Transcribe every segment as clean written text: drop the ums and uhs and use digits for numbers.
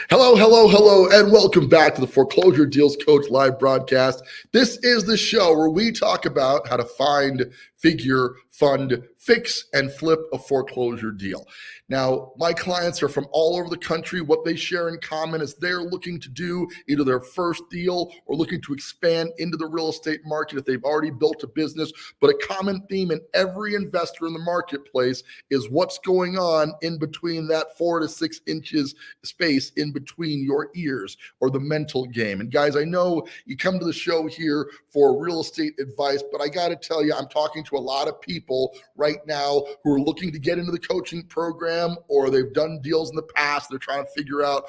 Hello, hello, hello, and welcome back to the Foreclosure Deals Coach live broadcast. This is the show where we talk about how to find, figure, fund, fix, and flip a foreclosure deal. Now, my clients are from all over the country. What they share in common is they're looking to do either their first deal or looking to expand into the real estate market if they've already built a business. But a common theme in every investor in the marketplace is what's going on in between that 4 to 6 inches space in between your ears, or the mental game. And guys, I know you come to the show here for real estate advice, but I got to tell you, I'm talking to a lot of people right now who are looking to get into the coaching program, or they've done deals in the past. They're trying to figure out,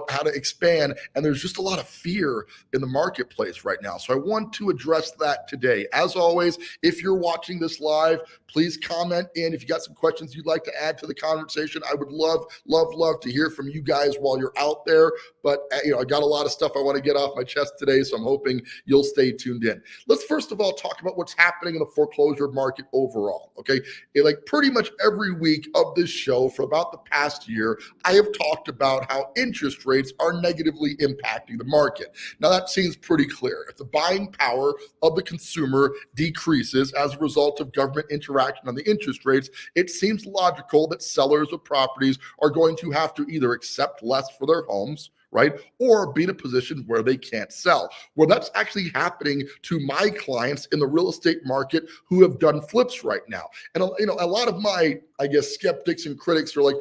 how to expand. And there's just a lot of fear in the marketplace right now. So I want to address that today. As always, if you're watching this live, please comment in. If you got some questions you'd like to add to the conversation, I would love to hear from you guys while you're out there. But I got a lot of stuff I want to get off my chest today, so I'm hoping you'll stay tuned in. Let's first of all talk about what's happening in the foreclosure market overall. Okay, like pretty much every week of this show for about the past year, I have talked about how interest rates are negatively impacting the market. Now that seems pretty clear. If the buying power of the consumer decreases as a result of government interaction on the interest rates, it seems logical that sellers of properties are going to have to either accept less for their homes, right? Or be in a position where they can't sell. Well, that's actually happening to my clients in the real estate market who have done flips right now. And a lot of my, skeptics and critics are like,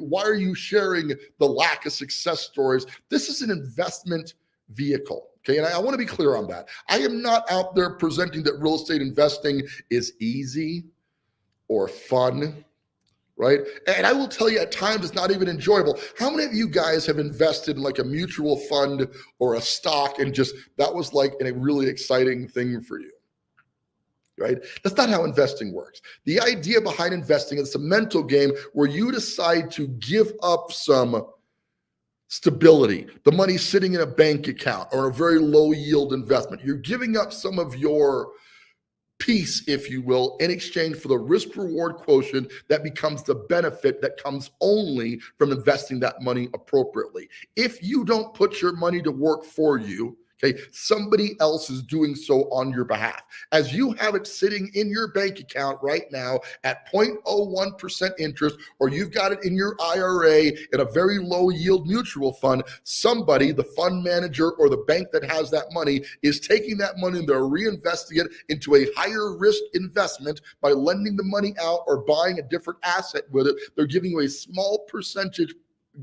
why are you sharing the lack of success stories? This is an investment vehicle. Okay, and I want to be clear on that. I am not out there presenting that real estate investing is easy or fun, right? And I will tell you, at times it's not even enjoyable. How many of you guys have invested in like a mutual fund or a stock and just that was like a really exciting thing for you? Right? That's not how investing works. The idea behind investing is a mental game where you decide to give up some stability, the money sitting in a bank account or a very low yield investment. You're giving up some of your peace, if you will, in exchange for the risk reward quotient that becomes the benefit that comes only from investing that money appropriately. If you don't put your money to work for you, okay, somebody else is doing so on your behalf. As you have it sitting in your bank account right now at 0.01% interest, or you've got it in your IRA in a very low yield mutual fund, somebody, the fund manager or the bank that has that money, is taking that money and they're reinvesting it into a higher risk investment by lending the money out or buying a different asset with it. They're giving you a small percentage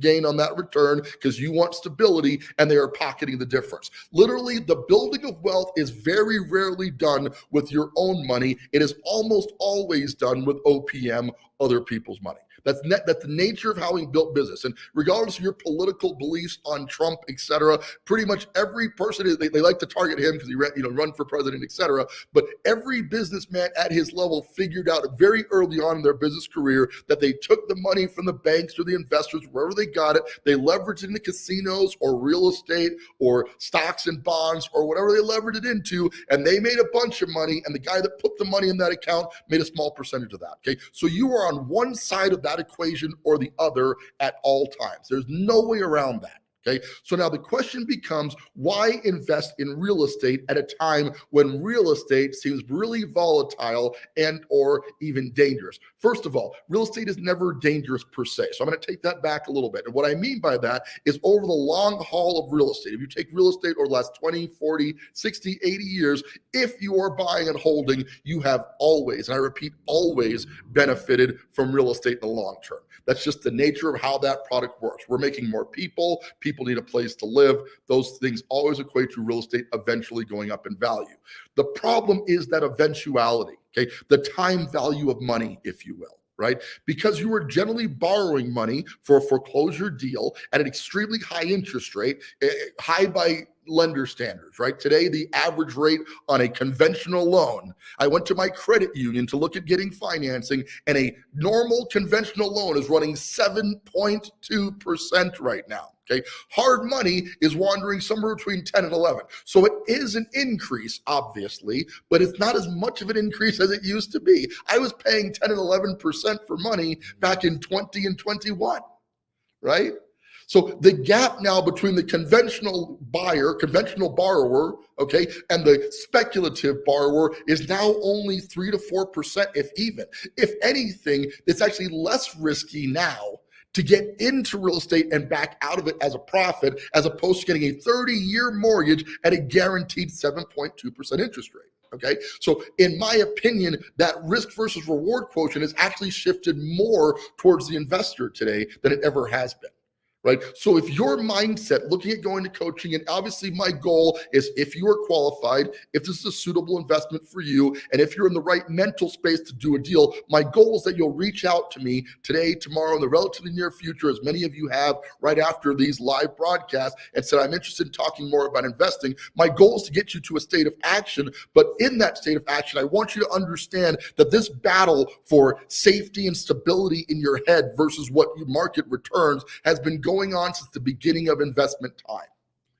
gain on that return because you want stability, and they are pocketing the difference. Literally, the building of wealth is very rarely done with your own money. It is almost always done with OPM, other people's money. That's the nature of how we built business. And regardless of your political beliefs on Trump, et cetera, pretty much every person, they like to target him because he run for president, et cetera. But every businessman at his level figured out very early on in their business career that they took the money from the banks or the investors, wherever they got it, they leveraged it into casinos or real estate or stocks and bonds or whatever they leveraged it into, and they made a bunch of money, and the guy that put the money in that account made a small percentage of that. Okay, so you are on one side of that equation or the other at all times. There's no way around that. Okay, so now the question becomes, why invest in real estate at a time when real estate seems really volatile and or even dangerous? First of all, real estate is never dangerous per se. So I'm going to take that back a little bit. And what I mean by that is over the long haul of real estate, if you take real estate over the last 20, 40, 60, 80 years, if you are buying and holding, you have always, and I repeat, always benefited from real estate in the long term. That's just the nature of how that product works. We're making more people. People need a place to live. Those things always equate to real estate eventually going up in value. The problem is that eventuality, okay? The time value of money, if you will, right? Because you are generally borrowing money for a foreclosure deal at an extremely high interest rate, high by lender standards, right? Today, the average rate on a conventional loan, I went to my credit union to look at getting financing, and a normal conventional loan is running 7.2% right now. Okay, hard money is wandering somewhere between 10 and 11. So it is an increase, obviously, but it's not as much of an increase as it used to be. I was paying 10 and 11% for money back in 20 and 21, right? So the gap now between the conventional borrower, okay, and the speculative borrower is now only 3 to 4%, if even. If anything, it's actually less risky now to get into real estate and back out of it as a profit, as opposed to getting a 30-year mortgage at a guaranteed 7.2% interest rate. Okay, so in my opinion, that risk versus reward quotient has actually shifted more towards the investor today than it ever has been. Right. So if your mindset looking at going to coaching, and obviously my goal is if you are qualified, if this is a suitable investment for you, and if you're in the right mental space to do a deal, my goal is that you'll reach out to me today, tomorrow, in the relatively near future, as many of you have right after these live broadcasts, and said, I'm interested in talking more about investing. My goal is to get you to a state of action. But in that state of action, I want you to understand that this battle for safety and stability in your head versus what you market returns has been going on since the beginning of investment time.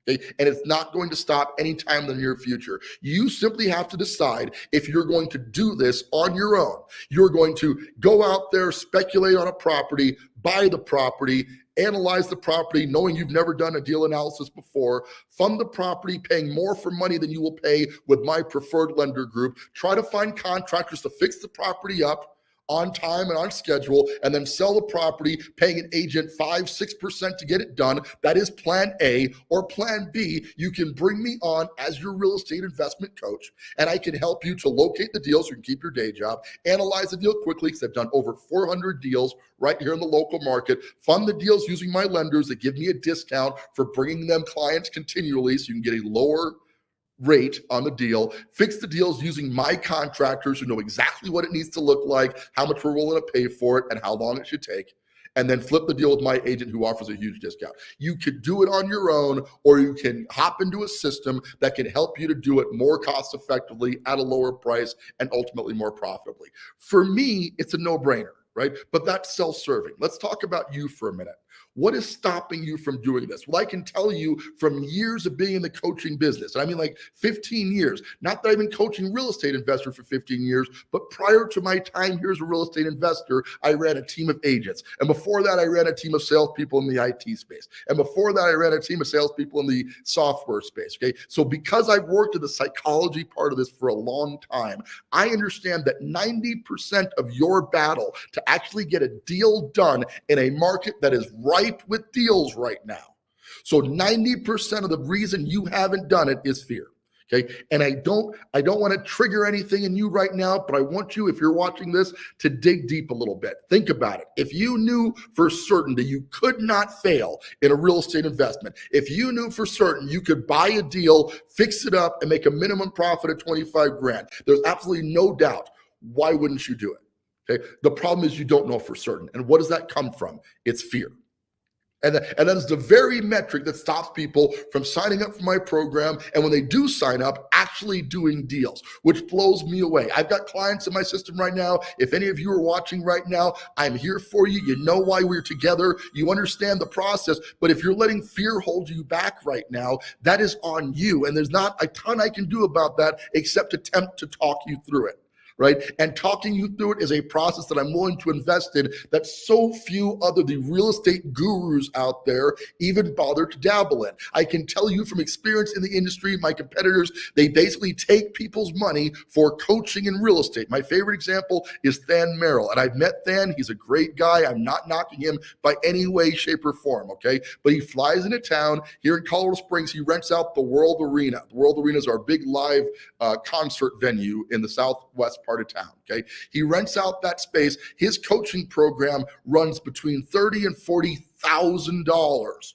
Okay? And it's not going to stop anytime in the near future. You simply have to decide if you're going to do this on your own. You're going to go out there, speculate on a property, buy the property, analyze the property, knowing you've never done a deal analysis before, fund the property, paying more for money than you will pay with my preferred lender group, try to find contractors to fix the property up on time and on schedule, and then sell the property, paying an agent 5-6% to get it done. That is plan A. Or plan B, you can bring me on as your real estate investment coach, and I can help you to locate the deals so you can keep your day job, analyze the deal quickly, because I've done over 400 deals right here in the local market, fund the deals using my lenders that give me a discount for bringing them clients continually so you can get a lower rate on the deal, fix the deals using my contractors who know exactly what it needs to look like, how much we're willing to pay for it, and how long it should take, and then flip the deal with my agent who offers a huge discount. You could do it on your own, or you can hop into a system that can help you to do it more cost effectively at a lower price and ultimately more profitably. For me, it's a no-brainer, right? But that's self-serving. Let's talk about you for a minute. What is stopping you from doing this? Well, I can tell you from years of being in the coaching business, and I mean like 15 years, not that I've been coaching real estate investors for 15 years, but prior to my time here as a real estate investor, I ran a team of agents. And before that, I ran a team of salespeople in the IT space. And before that, I ran a team of salespeople in the software space, okay? So because I've worked in the psychology part of this for a long time, I understand that 90% of your battle to actually get a deal done in a market that is ripe with deals right now. So 90% of the reason you haven't done it is fear. Okay. And I don't want to trigger anything in you right now, but I want you, if you're watching this, to dig deep a little bit. Think about it. If you knew for certain that you could not fail in a real estate investment, if you knew for certain you could buy a deal, fix it up, and make a minimum profit of 25 grand, there's absolutely no doubt. Why wouldn't you do it? Okay. The problem is you don't know for certain. And what does that come from? It's fear. And that's the very metric that stops people from signing up for my program. And when they do sign up, actually doing deals, which blows me away. I've got clients in my system right now. If any of you are watching right now, I'm here for you. You know why we're together. You understand the process. But if you're letting fear hold you back right now, that is on you. And there's not a ton I can do about that except attempt to talk you through it. Right? And talking you through it is a process that I'm willing to invest in that so few other the real estate gurus out there even bother to dabble in. I can tell you from experience in the industry, my competitors, they basically take people's money for coaching in real estate. My favorite example is Than Merrill. And I've met Than. He's a great guy. I'm not knocking him by any way, shape, or form, okay? But he flies into town here in Colorado Springs. He rents out the World Arena. The World Arena is our big live concert venue in the southwest part of town. Okay. He rents out that space. His coaching program runs between $30,000 and $40,000.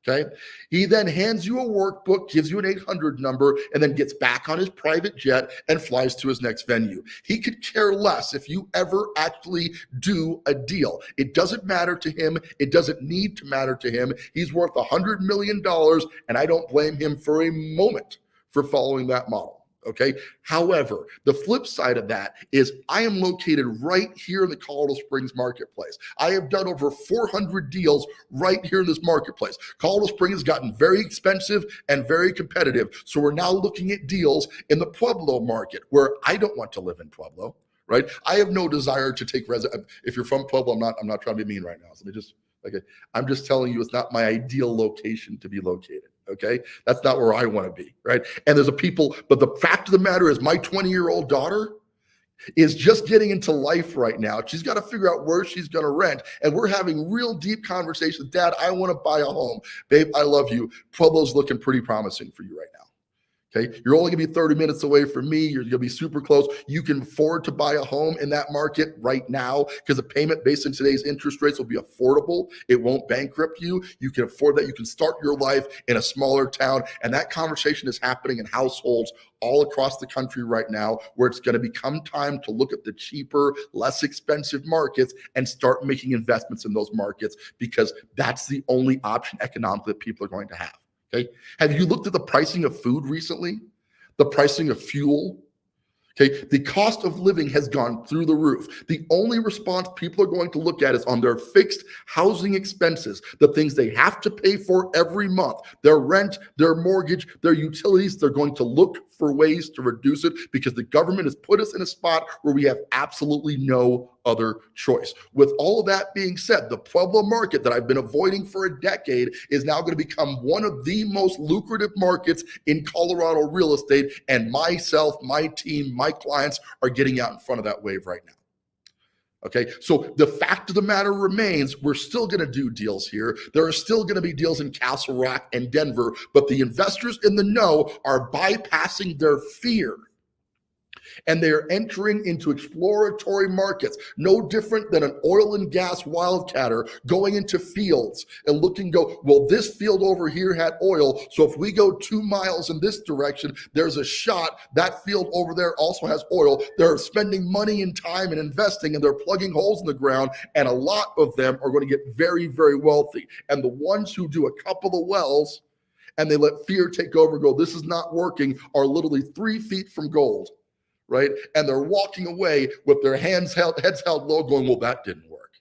Okay. He then hands you a workbook, gives you an 800 number, and then gets back on his private jet and flies to his next venue. He could care less if you ever actually do a deal. It doesn't matter to him. It doesn't need to matter to him. He's worth $100 million, and I don't blame him for a moment for following that model. Okay. However, the flip side of that is I am located right here in the Colorado Springs marketplace. I have done over 400 deals right here in this marketplace. Colorado Springs has gotten very expensive and very competitive. So we're now looking at deals in the Pueblo market where I don't want to live in Pueblo, right? I have no desire to take if you're from Pueblo, I'm not trying to be mean right now. So let me just Okay. I'm just telling you, it's not my ideal location to be located. Okay. That's not where I want to be. Right. And there's but the fact of the matter is, my 20-year-old daughter is just getting into life right now. She's got to figure out where she's going to rent. And we're having real deep conversations. Dad, I want to buy a home. Babe, I love you. Pueblo's looking pretty promising for you right now. Okay, you're only gonna be 30 minutes away from me. You're gonna be super close. You can afford to buy a home in that market right now because the payment based on today's interest rates will be affordable. It won't bankrupt you. You can afford that. You can start your life in a smaller town. And that conversation is happening in households all across the country right now, where it's gonna become time to look at the cheaper, less expensive markets and start making investments in those markets, because that's the only option economically that people are going to have. Okay. Have you looked at the pricing of food recently? The pricing of fuel? Okay. The cost of living has gone through the roof. The only response people are going to look at is on their fixed housing expenses, the things they have to pay for every month, their rent, their mortgage, their utilities. They're going to look for ways to reduce it because the government has put us in a spot where we have absolutely no other choice. With all of that being said, the Pueblo market that I've been avoiding for a decade is now going to become one of the most lucrative markets in Colorado real estate. And myself, my team, my clients are getting out in front of that wave right now. Okay, so the fact of the matter remains, we're still going to do deals here. There are still going to be deals in Castle Rock and Denver, but the investors in the know are bypassing their fear. And they're entering into exploratory markets, no different than an oil and gas wildcatter going into fields and well, this field over here had oil, so if we go 2 miles in this direction, there's a shot that field over there also has oil. They're spending money and time and investing, and they're plugging holes in the ground, and a lot of them are going to get very, very wealthy. And the ones who do a couple of wells and they let fear take over, this is not working, are literally 3 feet from gold. Right? And they're walking away with their heads held low going, well, that didn't work.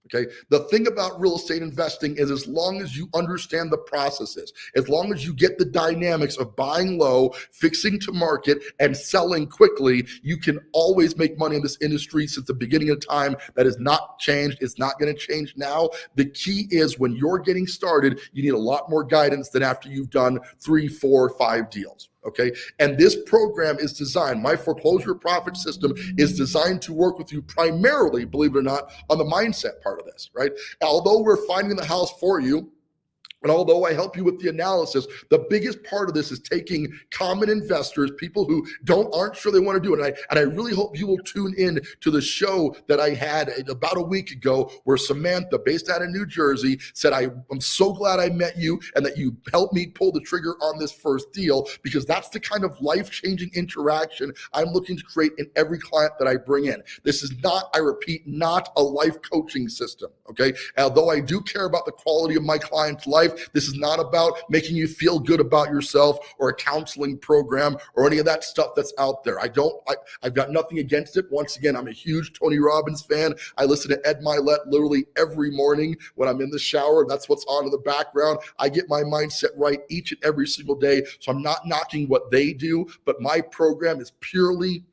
Okay. The thing about real estate investing is, as long as you understand the processes, as long as you get the dynamics of buying low, fixing to market, and selling quickly, you can always make money in this industry since the beginning of time. That has not changed. It's not going to change now. The key is, when you're getting started, you need a lot more guidance than after you've done 3, 4, 5 deals. Okay. And this program is designed, my foreclosure profit system is designed to work with you primarily, believe it or not, on the mindset part of this, right? Although we're finding the house for you, and although I help you with the analysis, the biggest part of this is taking common investors, people who aren't sure they want to do it. And I really hope you will tune in to the show that I had about a week ago, where Samantha, based out of New Jersey, said, I'm so glad I met you and that you helped me pull the trigger on this first deal, because that's the kind of life-changing interaction I'm looking to create in every client that I bring in. This is not, I repeat, not a life coaching system, okay? Although I do care about the quality of my client's life, this is not about making you feel good about yourself or a counseling program or any of that stuff that's out there. I've got nothing against it. Once again, I'm a huge Tony Robbins fan. I listen to Ed Mylett literally every morning when I'm in the shower. That's what's on in the background. I get my mindset right each and every single day. So I'm not knocking what they do, but my program is purely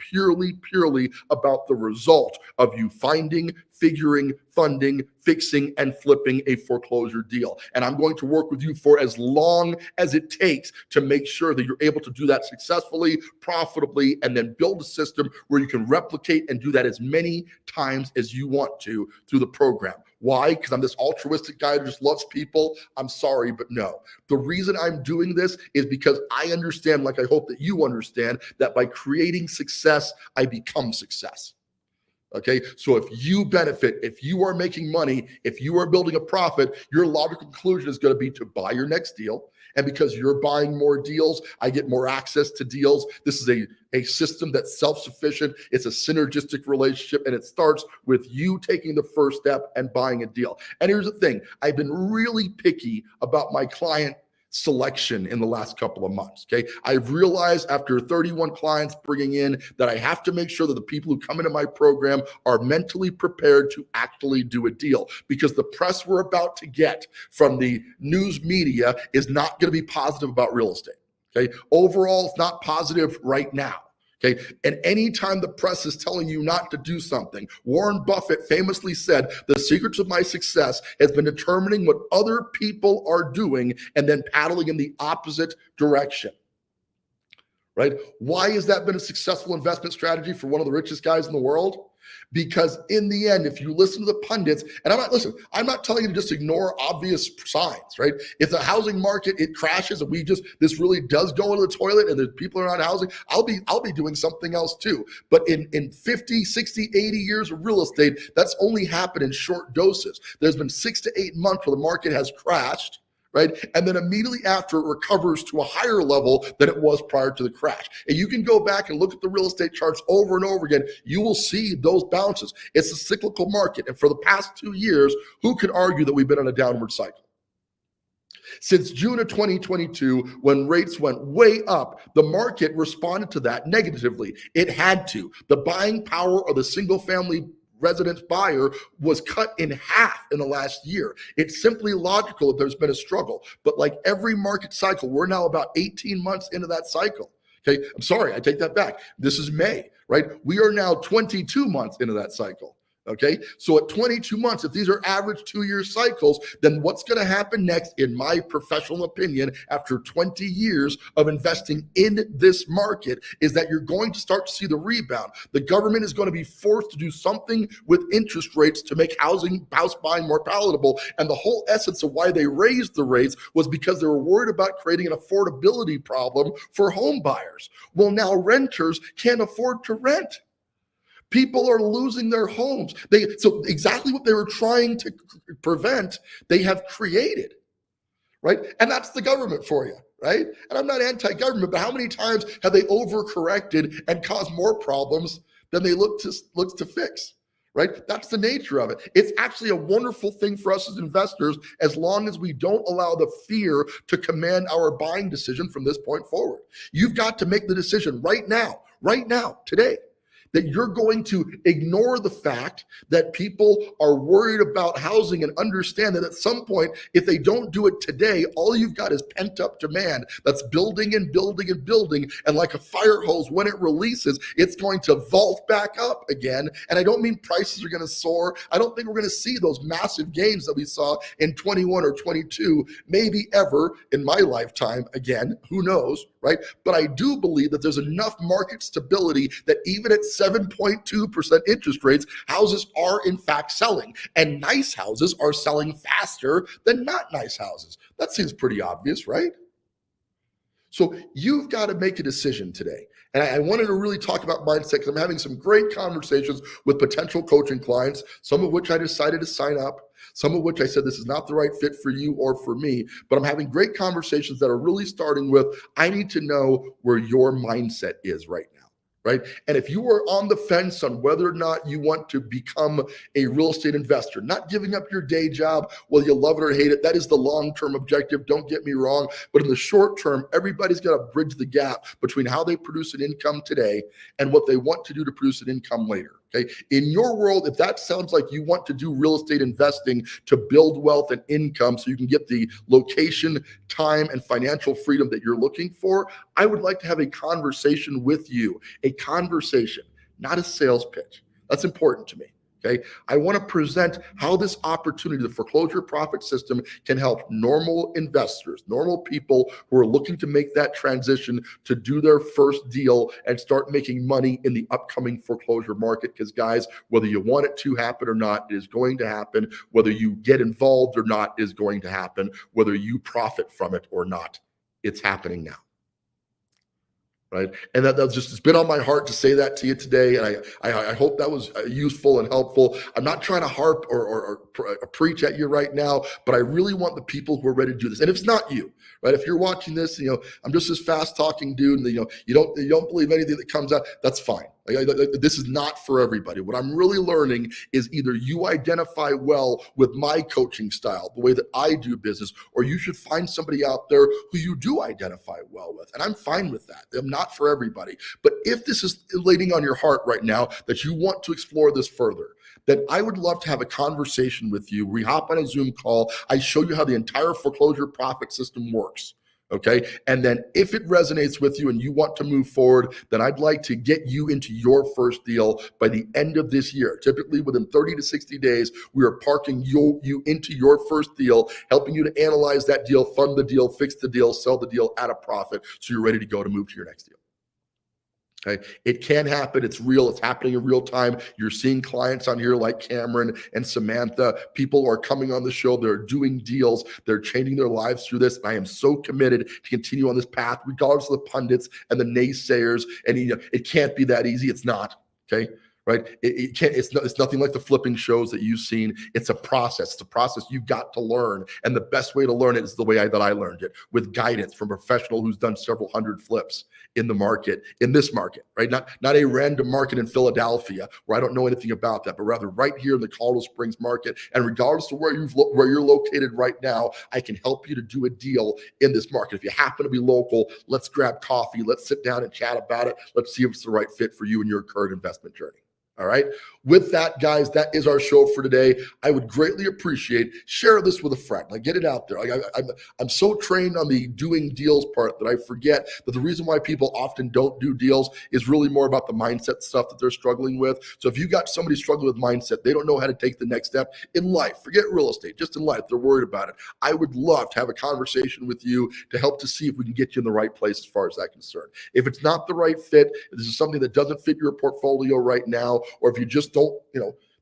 about the result of you finding, figuring, funding, fixing, and flipping a foreclosure deal. And I'm going to work with you for as long as it takes to make sure that you're able to do that successfully, profitably, and then build a system where you can replicate and do that as many times as you want to through the program. Why? Because I'm this altruistic guy who just loves people. I'm sorry, but no. The reason I'm doing this is because I understand, like I hope that you understand, that by creating success, I become success. Okay, so if you benefit, if you are making money, if you are building a profit, your logical conclusion is going to be to buy your next deal. And because you're buying more deals, I get more access to deals. This is a system that's self-sufficient. It's a synergistic relationship, and it starts with you taking the first step and buying a deal. And here's the thing. I've been really picky about my client selection in the last couple of months. Okay. I've realized after 31 clients bringing in that I have to make sure that the people who come into my program are mentally prepared to actually do a deal, because the press we're about to get from the news media is not going to be positive about real estate. Okay. Overall, it's not positive right now. Okay. And anytime the press is telling you not to do something, Warren Buffett famously said, the secrets of my success has been determining what other people are doing and then paddling in the opposite direction. Right? Why has that been a successful investment strategy for one of the richest guys in the world? Because in the end, if you listen to the pundits, and I'm not telling you to just ignore obvious signs, right? If the housing market, it crashes and this really does go into the toilet and the people are not housing, I'll be doing something else too. But in 50, 60, 80 years of real estate, that's only happened in short doses. There's been 6 to 8 months where the market has crashed, right? And then immediately after it recovers to a higher level than it was prior to the crash. And you can go back and look at the real estate charts over and over again. You will see those bounces. It's a cyclical market. And for the past 2 years, who can argue that we've been on a downward cycle? Since June of 2022, when rates went way up, the market responded to that negatively. It had to. The buying power of the single family residence buyer was cut in half in the last year. It's simply logical that there's been a struggle. But like every market cycle, we're now about 18 months into that cycle. Okay, I'm sorry, I take that back. This is May, right? We are now 22 months into that cycle. Okay, so at 22 months, if these are average 2-year cycles, then what's going to happen next, in my professional opinion, after 20 years of investing in this market, is that you're going to start to see the rebound. The government is going to be forced to do something with interest rates to make house buying more palatable. And the whole essence of why they raised the rates was because they were worried about creating an affordability problem for home buyers. Well, now renters can't afford to rent. People are losing their homes. So exactly what they were trying to prevent, they have created, right? And that's the government for you, right? And I'm not anti-government, but how many times have they overcorrected and caused more problems than they look to fix, right? That's the nature of it. It's actually a wonderful thing for us as investors, as long as we don't allow the fear to command our buying decision from this point forward. You've got to make the decision right now, today, that you're going to ignore the fact that people are worried about housing and understand that at some point, if they don't do it today, all you've got is pent up demand that's building and building and building. And like a fire hose, when it releases, it's going to vault back up again. And I don't mean prices are going to soar. I don't think we're going to see those massive gains that we saw in 21 or 22, maybe ever in my lifetime again. Who knows, right? But I do believe that there's enough market stability that even at 7.2% interest rates, houses are in fact selling, and nice houses are selling faster than not nice houses. That seems pretty obvious, right? So you've got to make a decision today. And I wanted to really talk about mindset because I'm having some great conversations with potential coaching clients, some of which I decided to sign up, some of which I said, this is not the right fit for you or for me, but I'm having great conversations that are really starting with, I need to know where your mindset is right now. Right. And if you are on the fence on whether or not you want to become a real estate investor, not giving up your day job, whether you love it or hate it, that is the long-term objective. Don't get me wrong. But in the short term, everybody's got to bridge the gap between how they produce an income today and what they want to do to produce an income later. Okay. In your world, if that sounds like you want to do real estate investing to build wealth and income so you can get the location, time, and financial freedom that you're looking for, I would like to have a conversation with you, a conversation, not a sales pitch. That's important to me. Okay. I want to present how this opportunity, the foreclosure profit system, can help normal investors, normal people who are looking to make that transition to do their first deal and start making money in the upcoming foreclosure market. Because guys, whether you want it to happen or not, it is going to happen. Whether you get involved or not is going to happen. Whether you profit from it or not, it's happening now. Right. And that's just, it's been on my heart to say that to you today. And I hope that was useful and helpful. I'm not trying to harp or preach at you right now, but I really want the people who are ready to do this. And if it's not you, right, if you're watching this, I'm just this fast talking dude and you don't believe anything that comes out, that's fine. This is not for everybody. What I'm really learning is either you identify well with my coaching style, the way that I do business, or you should find somebody out there who you do identify well with. And I'm fine with that. I'm not for everybody. But if this is laying on your heart right now that you want to explore this further, then I would love to have a conversation with you. We hop on a Zoom call. I show you how the entire foreclosure profit system works. Okay. And then if it resonates with you and you want to move forward, then I'd like to get you into your first deal by the end of this year. Typically within 30 to 60 days, we are parking you into your first deal, helping you to analyze that deal, fund the deal, fix the deal, sell the deal at a profit. So you're ready to go to move to your next deal. Okay. It can happen. It's real. It's happening in real time. You're seeing clients on here like Cameron and Samantha. People are coming on the show. They're doing deals. They're changing their lives through this. And I am so committed to continue on this path, regardless of the pundits and the naysayers. And it can't be that easy. It's not. Okay. Right? It can't, it's nothing like the flipping shows that you've seen. It's a process. It's a process you've got to learn. And the best way to learn it is the way that I learned it, with guidance from a professional who's done several hundred flips in the market, in this market, right? Not a random market in Philadelphia where I don't know anything about that, but rather right here in the Colorado Springs market. And regardless of where you're located right now, I can help you to do a deal in this market. If you happen to be local, let's grab coffee. Let's sit down and chat about it. Let's see if it's the right fit for you and your current investment journey. All right. With that, guys, that is our show for today. I would greatly appreciate, share this with a friend. Like, get it out there. Like, I'm so trained on the doing deals part that I forget that the reason why people often don't do deals is really more about the mindset stuff that they're struggling with. So if you got somebody struggling with mindset, they don't know how to take the next step in life, forget real estate, just in life, they're worried about it. I would love to have a conversation with you to help to see if we can get you in the right place as far as that's concerned. If it's not the right fit, if this is something that doesn't fit your portfolio right now, or if you just don't,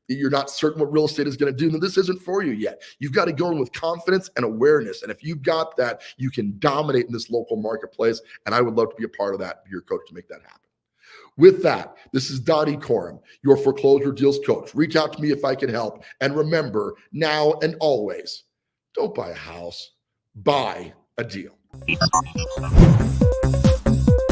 you're not certain what real estate is going to do, then this isn't for you yet. You've got to go in with confidence and awareness. And if you've got that, you can dominate in this local marketplace. And I would love to be a part of that, be your coach to make that happen. With that, this is Donny Coram, your foreclosure deals coach. Reach out to me if I can help. And remember, now and always, don't buy a house, buy a deal.